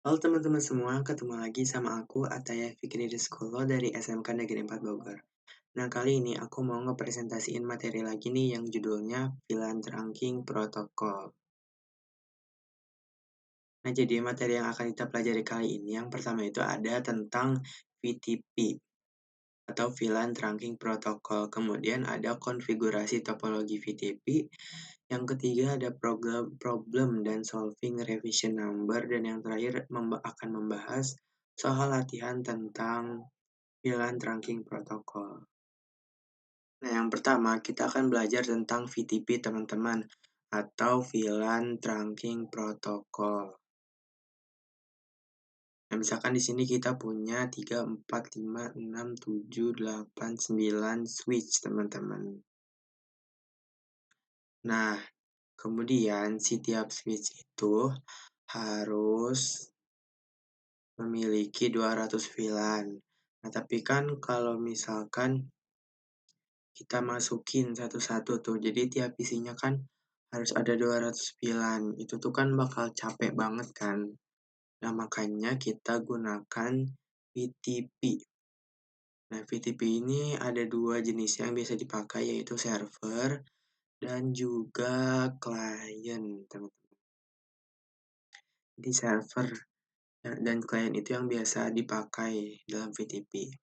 Halo teman-teman semua, ketemu lagi sama aku Ataya Fikri Rizkolo dari SMK Negeri 4 Bogor. Nah, kali ini aku mau ngepresentasiin materi lagi nih yang judulnya VLAN Trunking Protocol. Nah, jadi materi yang akan kita pelajari kali ini yang pertama itu ada tentang VTP atau VLAN Trunking Protocol. Kemudian ada konfigurasi topologi VTP. Yang ketiga ada problem dan solving revision number. Dan yang terakhir akan membahas soal latihan tentang VLAN Trunking Protocol. Nah, yang pertama kita akan belajar tentang VTP teman-teman atau VLAN Trunking Protocol. Nah, misalkan di sini kita punya 3, 4, 5, 6, 7, 8, 9 switch teman-teman. Nah, kemudian setiap switch itu harus memiliki 200 VLAN. Nah, tapi kan kalau misalkan kita masukin satu-satu tuh, jadi tiap isinya kan harus ada 200 VLAN. Itu tuh kan bakal capek banget kan. Nah, makanya kita gunakan VTP. Nah, VTP ini ada dua jenis yang biasa dipakai, yaitu server dan juga klien, teman-teman. Di server dan klien itu yang biasa dipakai dalam VTP.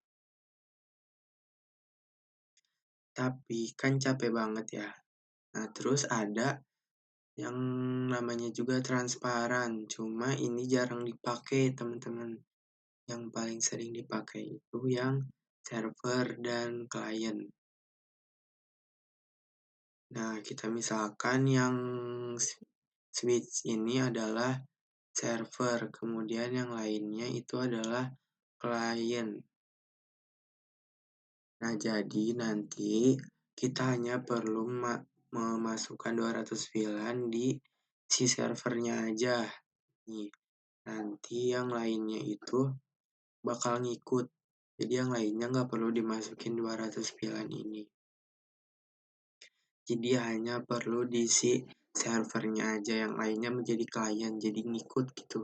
Tapi kan capek banget ya. Nah, terus ada yang namanya juga transparan, cuma ini jarang dipakai teman-teman. Yang paling sering dipakai itu yang server dan klien. Nah, kita misalkan yang switch ini adalah server, kemudian yang lainnya itu adalah klien. Nah, jadi nanti kita hanya perlu memasukkan 200 VLAN di si servernya aja. Nih, nanti yang lainnya itu bakal ngikut. Jadi yang lainnya nggak perlu dimasukin 200 VLAN ini. Jadi hanya perlu diisi servernya aja, yang lainnya menjadi klien, jadi ngikut gitu.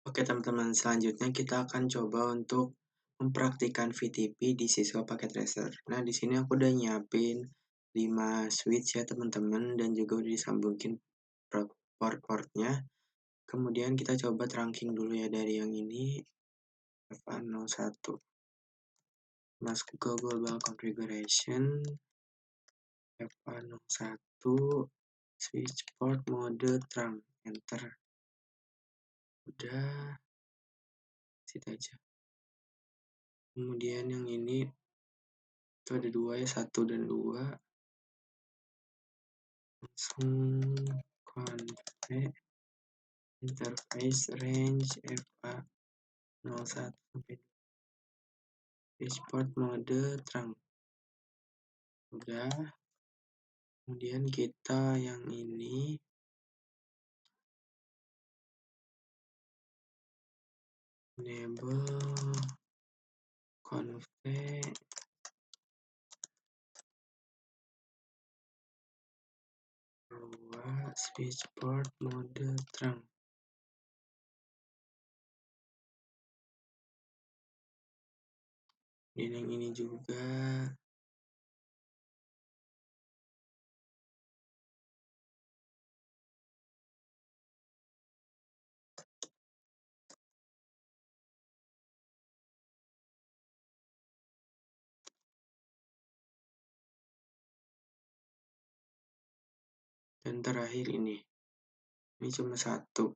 Oke teman-teman, selanjutnya kita akan coba untuk mempraktikkan VTP di siswa paket tracer. Nah, di sini aku udah nyiapin 5 switch ya teman-teman, dan juga udah disambungin port-portnya. Kemudian kita coba trunking dulu ya dari yang ini, FA01. Masuk ke global configuration, FA01, switch port mode trunk, enter. Udah, situ aja. Kemudian yang ini itu ada dua ya, 1 dan 2. Langsung config interface range FA01 sampai switchport mode trunk. Udah. Kemudian kita yang ini enable config switchport mode trunk. Dan yang ini juga. Dan terakhir ini cuma 1.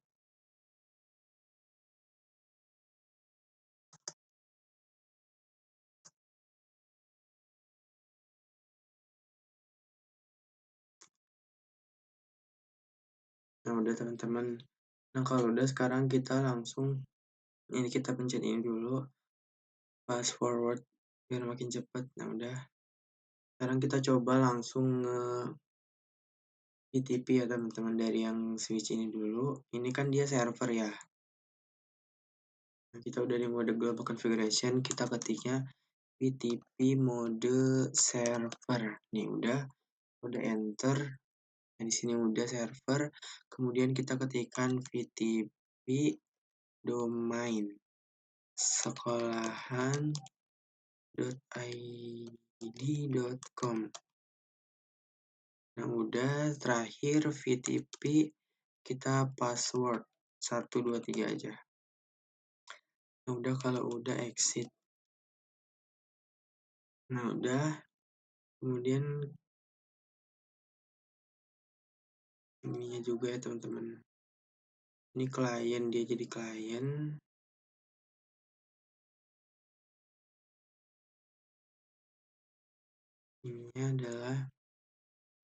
Nah, udah teman-teman. Nah, kalau udah sekarang kita langsung ini kita pencet ini dulu, fast forward biar makin cepat. Nah, udah. Sekarang kita coba langsung VTP ya teman-teman, dari yang switch ini dulu. Ini kan dia server ya. Nah, kita udah di mode global configuration, kita ketiknya VTP mode server. Nih udah enter. Nah, di sini udah server. Kemudian kita ketikkan VTP domain sekolahan.id.com. Nah, udah terakhir VTP kita password 123 aja. Nah, udah kalau udah exit. Nah, udah. Kemudian ininya juga ya teman-teman. Ini klien, dia jadi klien. Ini adalah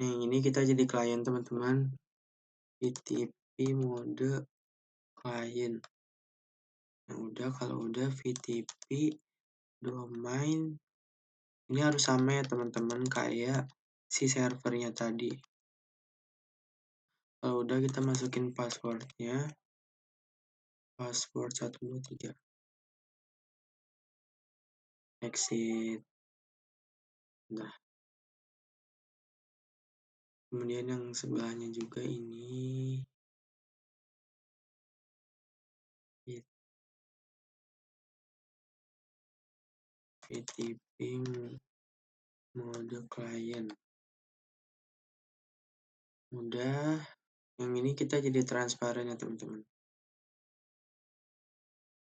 ini kita jadi klien teman-teman. VTP mode klien. Nah, udah kalau udah VTP domain ini harus sama ya teman-teman kayak si servernya tadi. Kalau udah kita masukin passwordnya, password 123, exit. Nah, kemudian yang sebelahnya juga ini VTP mode klien. Udah, yang ini kita jadi transparan ya teman-teman.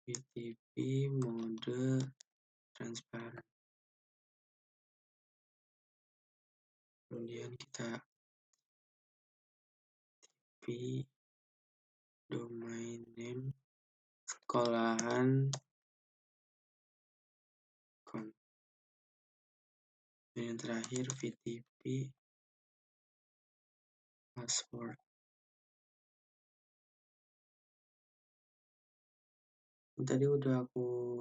VTP mode transparan. Kemudian kita VTP domain name sekolahan dan yang terakhir VTP password. Ini tadi udah aku,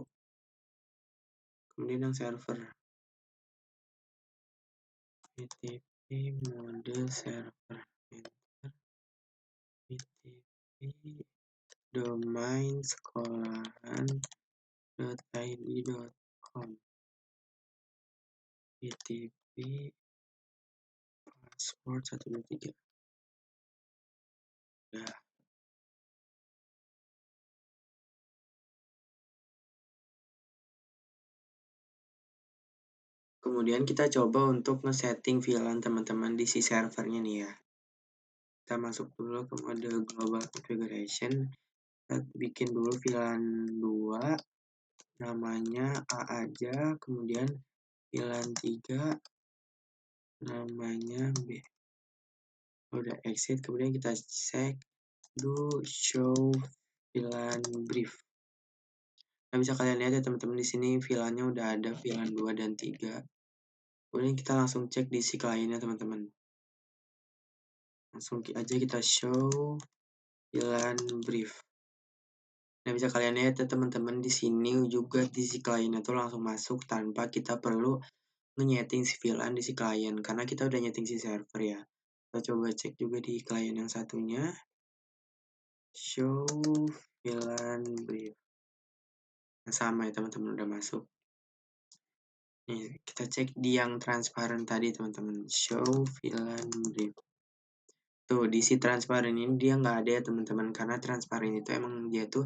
kemudian yang server VTP mode server, enter. VTP domain sekolahan.id.com, VTP password 123. Nah, kemudian kita coba untuk nge-setting VLAN teman-teman di si servernya nih ya. Kita masuk dulu ke mode global configuration. Kita bikin dulu VLAN 2, namanya A aja, kemudian VLAN 3 namanya B. Udah exit, kemudian kita cek do show VLAN brief. Nah, bisa kalian lihat ya teman-teman, di sini VLAN-nya udah ada VLAN 2 dan 3. Kemudian kita langsung cek di si kliennya teman-teman. Langsung aja kita show VLAN brief. Nah, bisa kalian lihat ya teman-teman, di sini juga di si kliennya tuh langsung masuk tanpa kita perlu nge-nyeting si VLAN di si klien karena kita udah nyeting si server ya. Kita coba cek juga di klien yang satunya. Show VLAN brief. Nah, sama ya teman-teman, udah masuk. Nih, kita cek di yang transparan tadi teman-teman. Show VLAN brief. Tuh, di si transparan ini dia nggak ada ya teman-teman, karena transparan itu emang dia tuh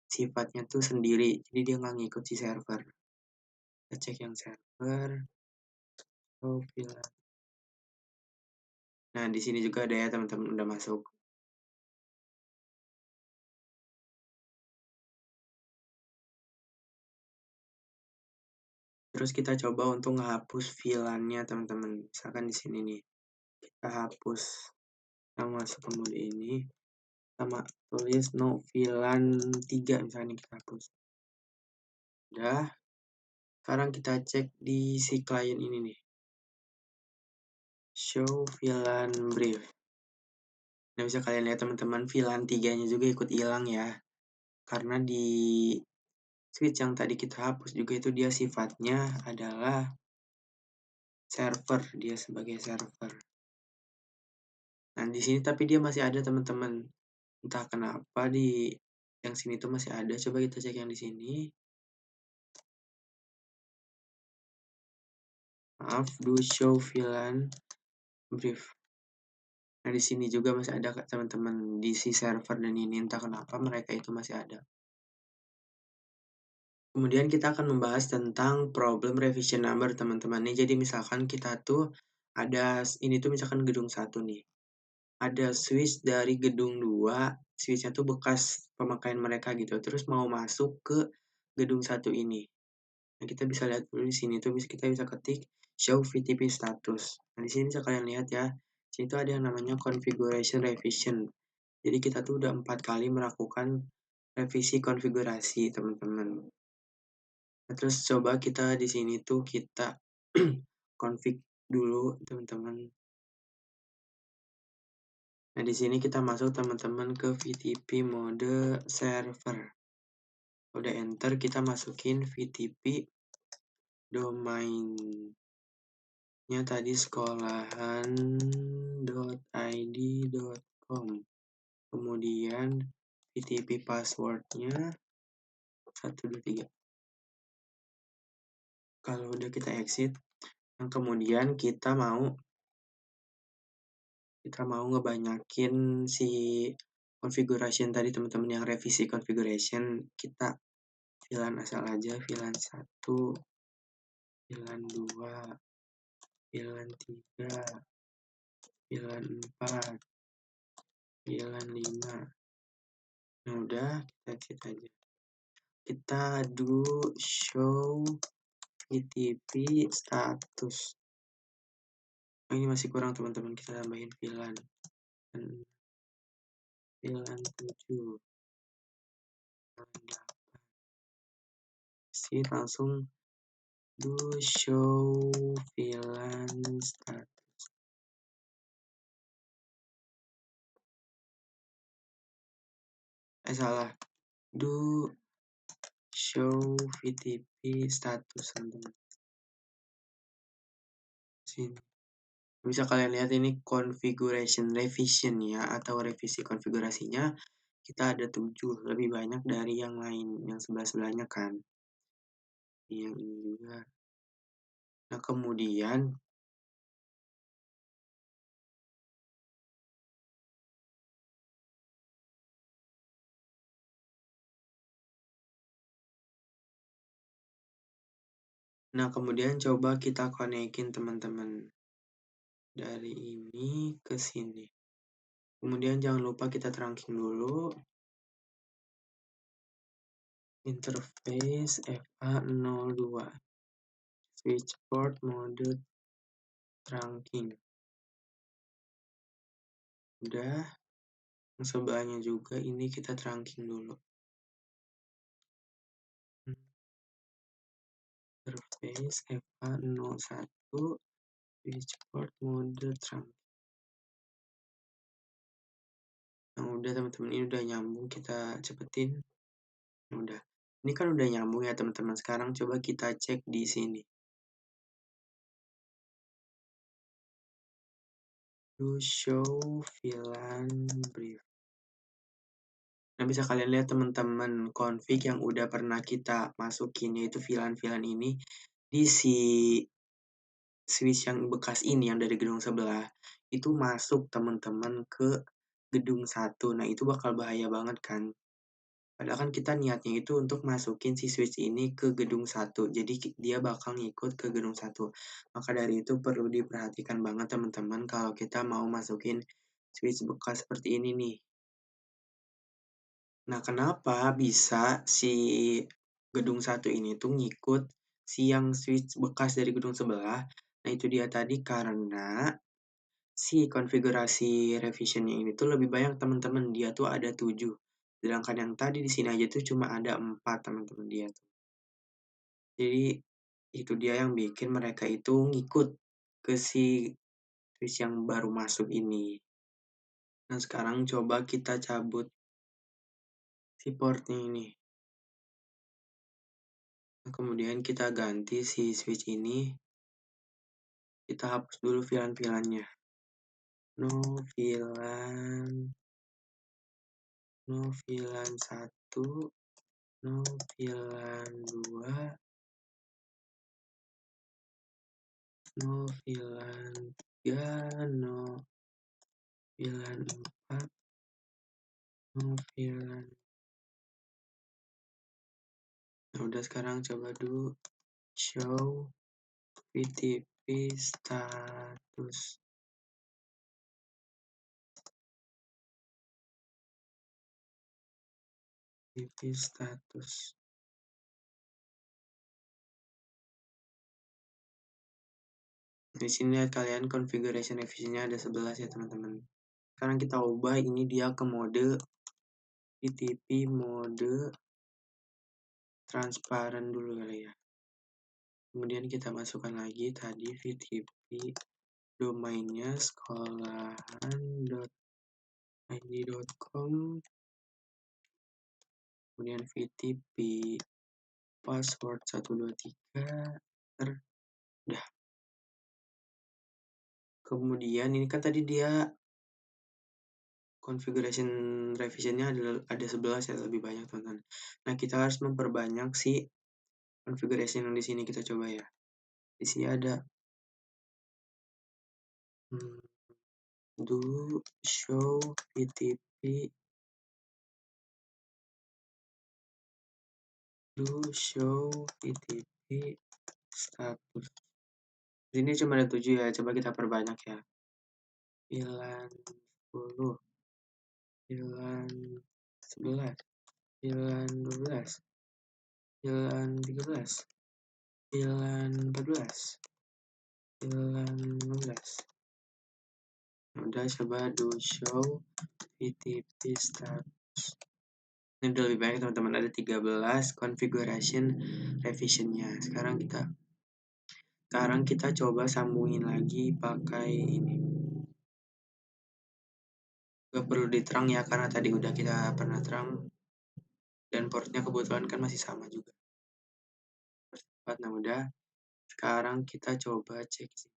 sifatnya tuh sendiri, jadi dia nggak ngikut si server. Kita cek yang server. Show VLAN. Nah, di sini juga ada ya teman-teman, udah masuk. Terus kita coba untuk menghapus VLAN-nya teman-teman. Misalkan di sini nih, kita hapus yang masuk ke mode ini, sama tulis no VLAN 3 misalnya, kita hapus. Udah. Sekarang kita cek di si klien ini nih. Show VLAN brief. Nah, bisa kalian lihat teman-teman, VLAN 3-nya juga ikut hilang ya. Karena di switch yang tadi kita hapus juga itu dia sifatnya adalah server, dia sebagai server. Nah, di sini tapi dia masih ada teman-teman. Entah kenapa di yang sini tuh masih ada. Coba kita cek yang di sini. Maaf, do show VLAN brief. Nah, di sini juga masih ada teman-teman di si server dan ini entah kenapa mereka itu masih ada. Kemudian kita akan membahas tentang problem revision number teman-teman nih. Jadi misalkan kita tuh ada ini tuh misalkan gedung 1 nih. Ada switch dari gedung 2, switch-nya tuh bekas pemakaian mereka gitu. Terus mau masuk ke gedung 1 ini. Nah, kita bisa lihat dulu di sini tuh kita bisa ketik show VTP status. Nah, di sini bisa kalian lihat ya. Di sini tuh ada yang namanya configuration revision. Jadi kita tuh udah 4 kali melakukan revisi konfigurasi, teman-teman. Nah, terus coba kita di sini tuh kita config dulu, teman-teman. Nah, di sini kita masuk teman-teman ke VTP mode server. Udah enter, kita masukin VTP domainnya tadi sekolahan.id.com. Kemudian VTP passwordnya 123. Kalau udah kita exit, yang kemudian kita mau ngebanyakin si configuration tadi teman-teman, yang revisi configuration. Kita VLAN asal aja, VLAN 1, VLAN 2, VLAN 3, VLAN 4, VLAN 5. Nah, udah kita exit aja. Kita do show VTP status. Oh, ini masih kurang teman-teman, kita tambahin VLAN 7. Sini langsung do show VLAN status. Salah. Do show VTP status, teman-teman. Sini. Bisa kalian lihat ini configuration revision ya, atau revisi konfigurasinya. Kita ada 7, lebih banyak dari yang lain, yang sebelah-sebelahnya kan. Yang ini juga. Nah, kemudian coba kita konekin teman-teman dari ini ke sini. Kemudian jangan lupa kita trunking dulu interface FA02 switch port mode trunking. Udah, yang sebelahnya juga ini kita trunking dulu. Interface FA01 switch port mode trunking. Nah, udah teman-teman, ini udah nyambung, kita cepetin. Nah, udah. Ini kan udah nyambung ya teman-teman. Sekarang coba kita cek di sini. Do show VLAN brief. Nah, bisa kalian lihat teman-teman config yang udah pernah kita masukin, yaitu VLAN-VLAN ini di si switch yang bekas ini, yang dari gedung sebelah, itu masuk teman-teman ke gedung 1. Nah, itu bakal bahaya banget kan. Padahal kan kita niatnya itu untuk masukin si switch ini ke gedung 1. Jadi dia bakal ngikut ke gedung 1. Maka dari itu perlu diperhatikan banget teman-teman kalau kita mau masukin switch bekas seperti ini nih. Nah, kenapa bisa si gedung 1 ini tuh ngikut si yang switch bekas dari gedung sebelah? Nah, itu dia tadi karena si konfigurasi revision-nya ini tuh lebih banyak teman-teman. Dia tuh ada 7. Sedangkan yang tadi di sini aja tuh cuma ada 4 teman-teman dia tuh. Jadi itu dia yang bikin mereka itu ngikut ke si switch yang baru masuk ini. Nah, sekarang coba kita cabut si portnya ini. Nah, kemudian kita ganti si switch ini. Kita hapus dulu VLAN-VLAN-nya. No VLAN 1, no VLAN 2, no VLAN 3, no VLAN 4, VLAN. Nah, udah sekarang coba dulu show VTP status. VTP status. Di sini lihat kalian configuration efisiennya ada 11 ya teman-teman. Sekarang kita ubah ini dia ke mode VTP mode transparan dulu kali ya. Kemudian kita masukkan lagi tadi VTP domainnya sekolahan.id.com, kemudian VTP password 123 udah. Kemudian ini kan tadi dia configuration revisionnya ada 11 ya, lebih banyak teman-teman. Nah, kita harus memperbanyak si configuration yang di sini. Kita coba ya. Di sini ada do show VTP status. Di sini cuma ada 7 ya. Coba kita perbanyak ya. VLAN 10, VLAN 11, VLAN 12, VLAN 13, VLAN 14, VLAN 16. Udah, coba do show VTP status. Ini udah lebih banyak teman-teman, ada 13 configuration revisionnya. Sekarang kita coba sambungin lagi pakai ini. Gak perlu diterang ya, karena tadi udah kita pernah terang dan portnya kebetulan kan masih sama juga. Nah, udah. Sekarang kita coba cek sih.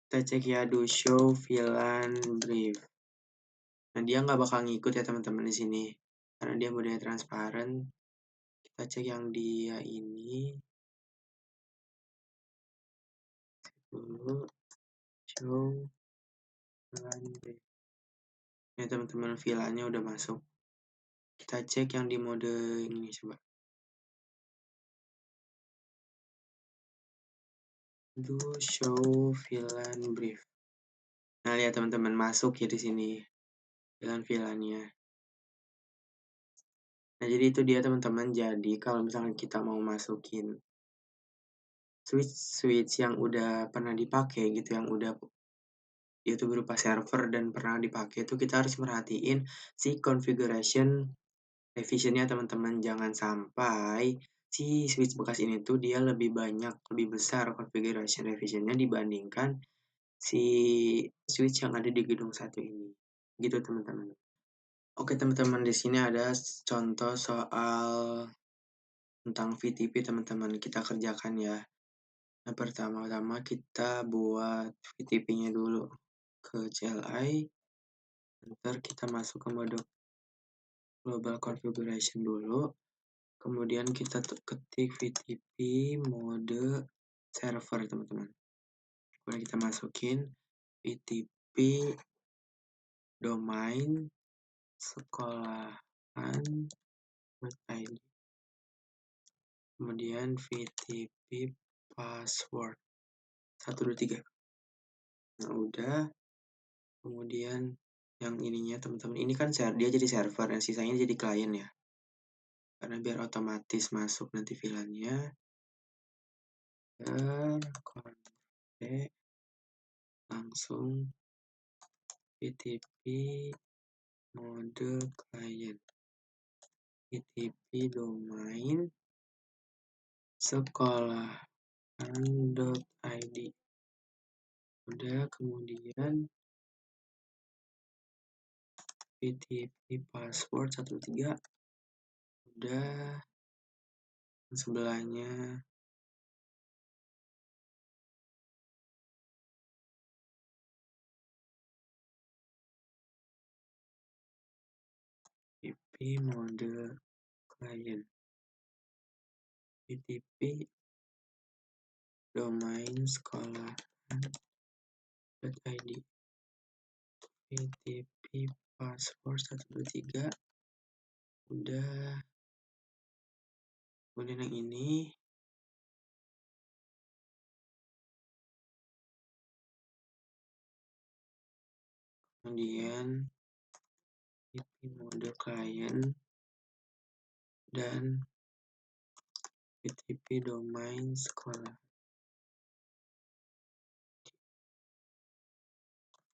Kita cek ya, do show VLAN brief. Nah, dia nggak bakal ngikut ya teman-teman di sini, karena dia modenya transparan. Kita cek yang dia ini dulu, show VLAN brief. Ya teman-teman, VLAN-nya udah masuk. Kita cek yang di mode ini coba. Do show VLAN brief. Nah, lihat teman-teman, masuk ya di sini VLAN-VLAN-nya. Nah, jadi itu dia teman-teman. Jadi kalau misalnya kita mau masukin switch yang udah pernah dipakai gitu, yang udah itu berupa server dan pernah dipakai, itu kita harus merhatiin si configuration revisionnya teman-teman. Jangan sampai si switch bekas ini tuh dia lebih besar configuration revisionnya dibandingkan si switch yang ada di gedung satu ini. Gitu teman-teman. Oke teman-teman, di sini ada contoh soal tentang VTP teman-teman. Kita kerjakan ya. Nah, pertama-tama kita buat VTP-nya dulu ke CLI. Ntar kita masuk ke mode global configuration dulu. Kemudian kita ketik VTP mode server teman-teman. Kemudian kita masukin VTP domain sekolahan.id. Kemudian VTP password 123. Nah, udah. Kemudian yang ininya teman-teman, ini kan dia jadi server dan sisanya jadi klien ya, karena biar otomatis masuk nanti VLAN-nya. Langsung VTP mode client, VTP domain sekolahan.id. Udah, kemudian VTP password 13. Udah, sebelahnya VTP mode client, VTP domain sekolahan.id, VTP password 123, udah. Kemudian yang ini kemudian VTP mode client dan VTP domain sekolah.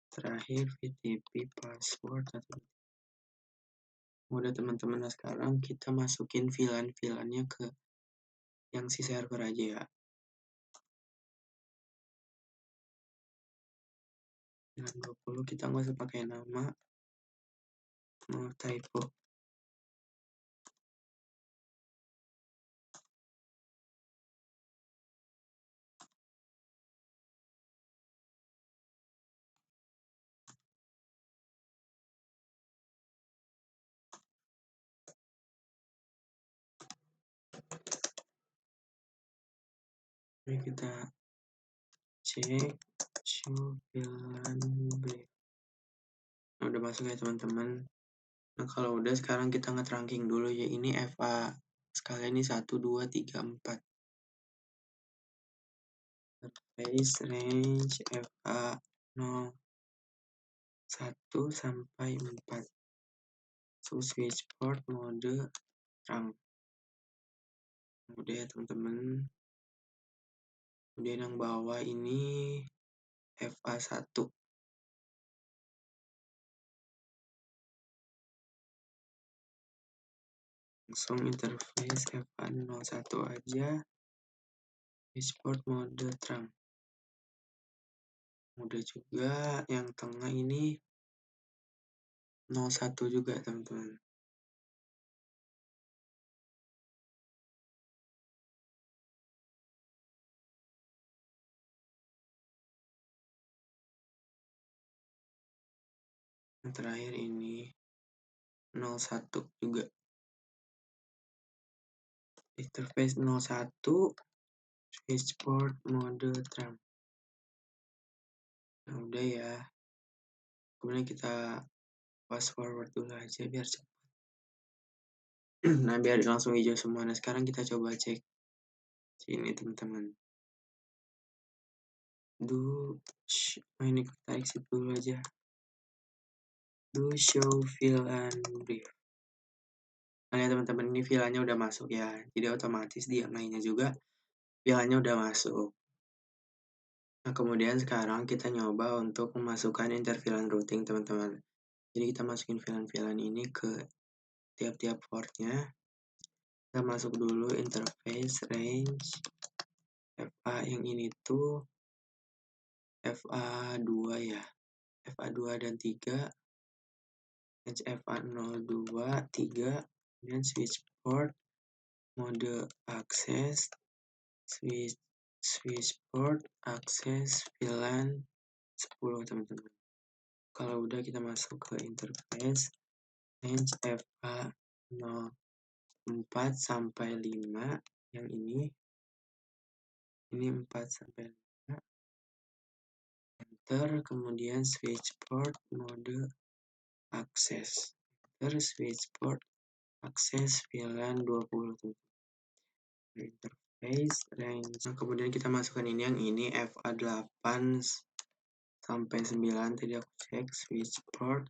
Terakhir VTP password. Udah teman-teman, nah sekarang kita masukin VLAN-nya ke yang si server aja ya. VLAN 20 kita nggak usah pakai nama, mau typo. Mari kita cek show VLAN brief. Nah, udah masuk ya teman-teman. Nah, kalau udah sekarang kita nge-trunking dulu ya. Ini FA sekalian ini 1, 2, 3, 4. Interface range FA 0, 1 sampai 4. So, switch port mode terang. Udah ya teman-teman. Kemudian yang bawah ini FA1. Langsung interface FA01 aja. Export mode terang. Udah juga yang tengah ini 01 juga teman-teman. Yang terakhir ini 01 juga. Interface 01 switchboard mode terang. Nah, udah ya. Kemudian kita fast forward dulu aja biar cepat. Nah, biar langsung hijau semua. Nah, sekarang kita coba cek sini teman-teman. Ini kita exit dulu aja. Show VLAN brief. Nah ya teman-teman, ini VLAN-nya udah masuk ya. Jadi otomatis di yang lainnya juga VLAN-nya udah masuk. Nah kemudian sekarang kita nyoba untuk memasukkan inter-VLAN routing teman-teman. Jadi kita masukin VLAN ini ke tiap-tiap portnya. Kita masuk dulu interface range FA yang ini tuh FA2 ya. FA2 dan 3. FA02, 3. Kemudian switch port mode akses, switch port akses VLAN 10 teman-teman. Kalau udah kita masuk ke interface range FA04 sampai 5 yang ini 4 sampai 5, enter, kemudian switch port mode akses, enter, switch port akses VLAN 20 teman-teman. Interface range. Nah, kemudian kita masukkan ini yang ini FA8 sampai 9 tadi aku cek switch port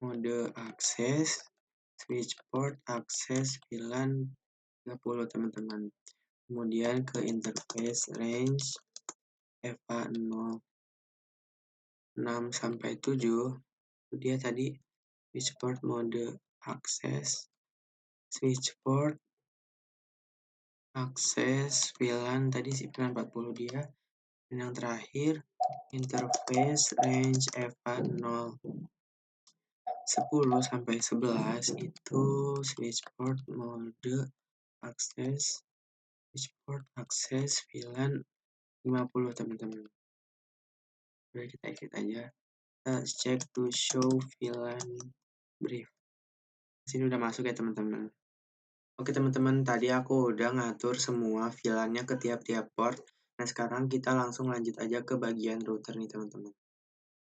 mode akses, switch port akses VLAN 30 teman-teman. Kemudian ke interface range FA06 sampai 7 itu dia tadi switch port mode akses, switch port akses VLAN tadi si VLAN 40 dia. Dan yang terakhir interface range FA0 10 sampai 11 itu switch port mode akses, switch port akses VLAN 50 teman-teman. Oke, kita exit aja. Kita cek to show VLAN brief. Sini udah masuk ya teman-teman. Oke teman-teman, tadi aku udah ngatur semua VLAN-nya ke tiap-tiap port. Nah sekarang kita langsung lanjut aja ke bagian router nih teman-teman.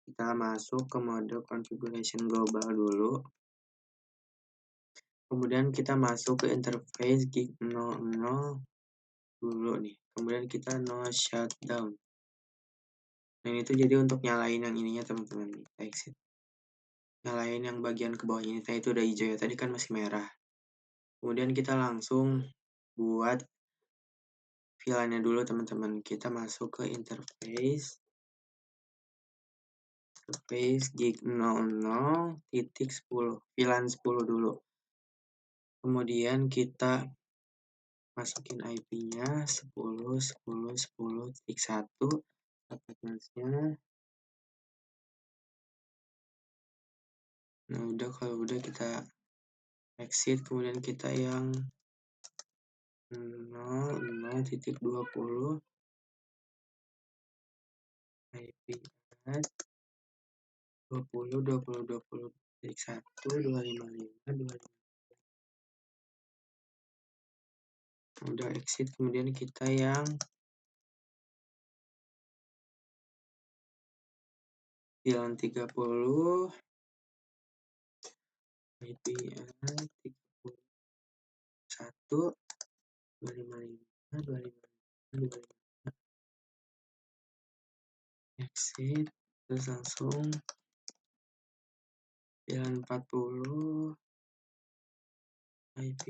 Kita masuk ke mode configuration global dulu. Kemudian kita masuk ke interface gig 00 dulu nih. Kemudian kita no shutdown. Nah itu jadi untuk nyalain yang ininya teman-teman. Kita exit. Nyalain yang bagian ke bawah ini. Nah itu udah hijau ya. Tadi kan masih merah. Kemudian kita langsung buat VLAN-nya dulu teman-teman. Kita masuk ke interface gig 00.10 VLAN 10 dulu. Kemudian kita masukin IP-nya 10.10.10.1 address-nya. Nah udah, kalau udah kita exit, kemudian kita yang 00.20 IP add 20.20.20.1 255 udah exit, kemudian kita yang VLAN 30 IP add 31 255 255 exit, terus langsung VLAN 40 IP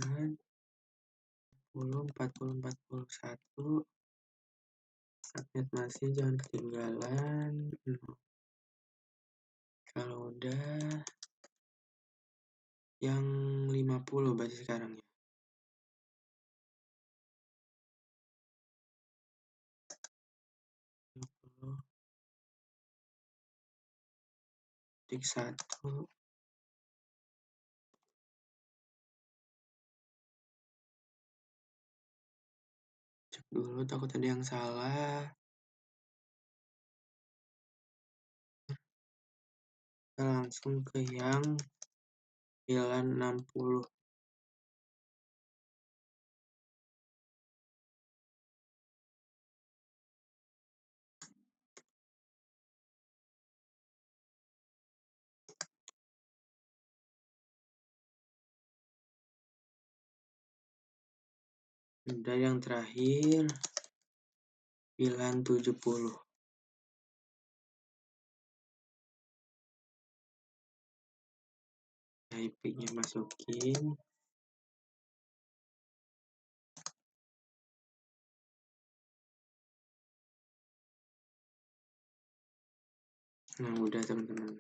add 40 subnet masih jangan ketinggalan. Kalau udah yang 50 berarti sekarang ya. 50 tik 1 cek dulu, takut ada yang salah. Kita langsung ke yang VLAN 60. Udah yang terakhir VLAN 70. IP-nya masukin. Nah udah teman-teman.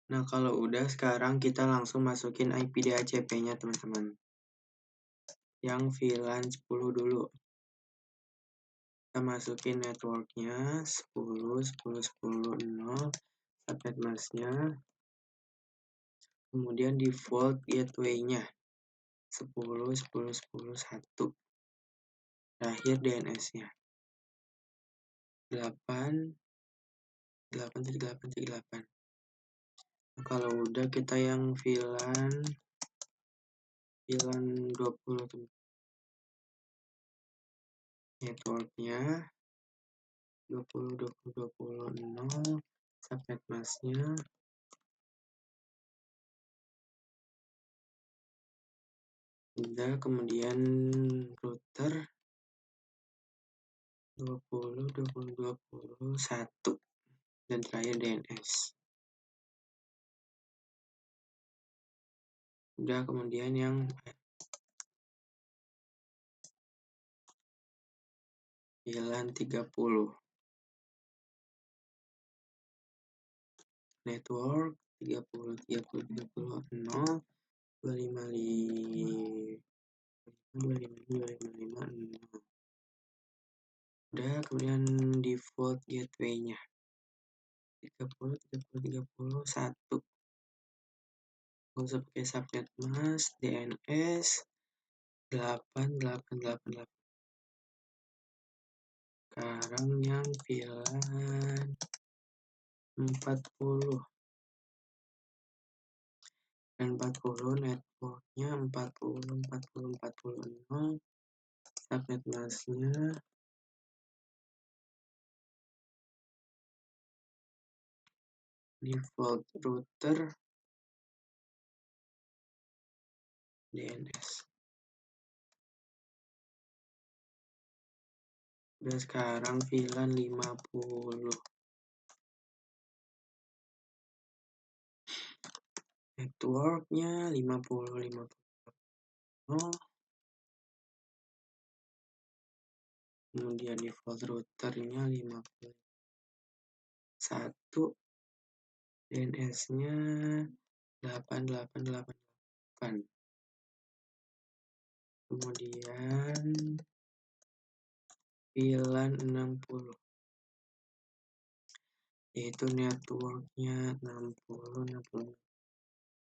Nah kalau udah, sekarang kita langsung masukin IP DHCP-nya teman-teman. Yang VLAN 10 dulu. Kita masukin networknya 10.10.10.0 subnet mask-nya. Kemudian default gateway-nya 10.10.10.1. Terakhir DNS-nya 8.8.8.8. Nah, kalau udah, kita yang VLAN 20 networknya 20.20.20.0 subnet mask-nya. Udah, kemudian router 20.20.20.1 dan terakhir DNS. Udah, kemudian yang VLAN 30 network 30.30.30.0 255 udah, kemudian default gateway-nya 30.30.30.1. Nggak usah pakai subnet mask, DNS 8.8.8.8. Sekarang yang VLAN 40 dan 40 networknya 40, 40, 40, subnet masknya default router DNS. Udah sekarang VLAN 50. Networknya 50. Kemudian default routernya 51. DNS-nya 8888. Kemudian VLAN 60. Yaitu networknya 60, 60,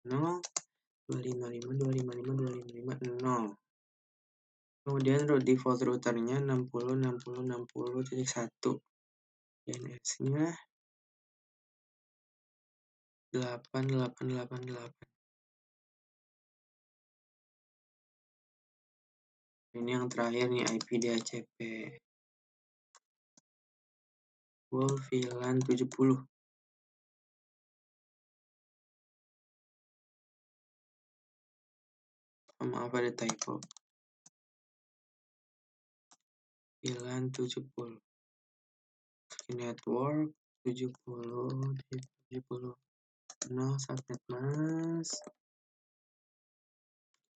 0, 255, 255, 255, 0. Kemudian default routernya 60, 60, 60.1. DNS-nya 8888. Ini yang terakhir nih, IP DHCP. Full VLAN 70. Maaf ada typo. VLAN 70. Network 70, 70. 0 subnet mask.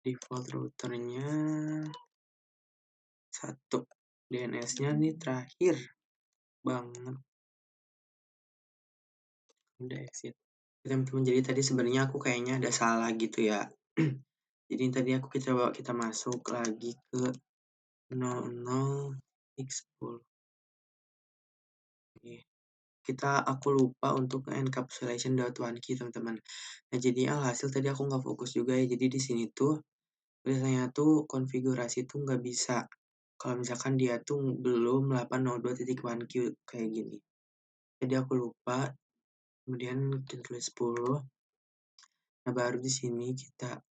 Default routernya 1. DNS-nya nih terakhir banget. Udah exit. Teman-teman, jadi tadi sebenarnya aku kayaknya ada salah gitu ya. Jadi tadi kita masuk lagi ke 00x10. Aku lupa untuk encapsulation.1 key teman-teman. Nah jadi alhasil tadi aku nggak fokus juga ya. Jadi di sini tuh biasanya tuh konfigurasi tuh nggak bisa kalau misalkan dia tuh belum 802.1q kayak gini. Jadi aku lupa. Kemudian kita tulis 10. Nah baru di sini kita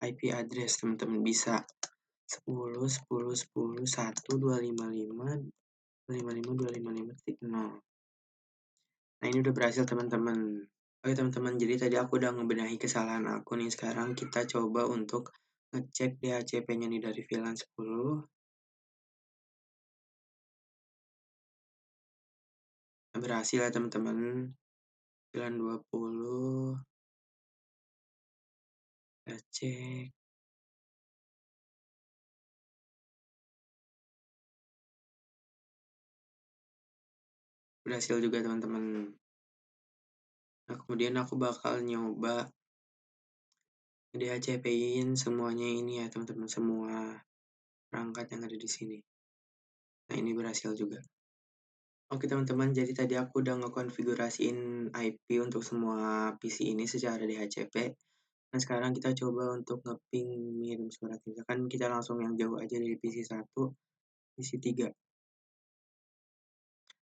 IP address teman-teman bisa 10, 10, 10, 1, 255, 255, 255.0. Nah ini udah berhasil teman-teman. Oke teman-teman, jadi tadi aku udah ngebenahi kesalahan aku nih. Sekarang kita coba untuk ngecek DHCP-nya nih dari VLAN 10. Nah, berhasil ya teman-teman. VLAN 20. Kita cek. Berhasil juga teman-teman. Nah kemudian aku bakal nyoba DHCP-in semuanya ini ya teman-teman, semua perangkat yang ada di sini. Nah ini berhasil juga. Oke teman-teman, jadi tadi aku udah ngekonfigurasiin IP untuk semua PC ini secara DHCP. Nah sekarang kita coba untuk ngeping ngirim surat. Misalkan kita langsung yang jauh aja dari PC 1, PC 3.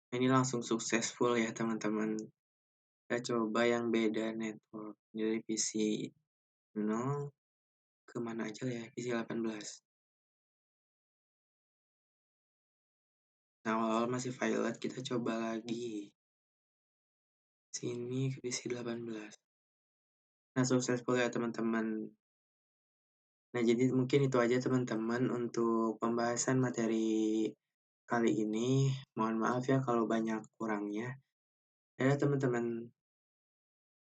Nah, ini langsung successful ya teman-teman. Kita coba yang beda network. Dari PC 0 ke mana aja ya, PC 18. Nah awal-awal masih violet, kita coba lagi. Sini ke PC 18. Nah successful ya teman-teman. Nah jadi mungkin itu aja teman-teman untuk pembahasan materi kali ini. Mohon maaf ya kalau banyak kurangnya. Ya teman-teman.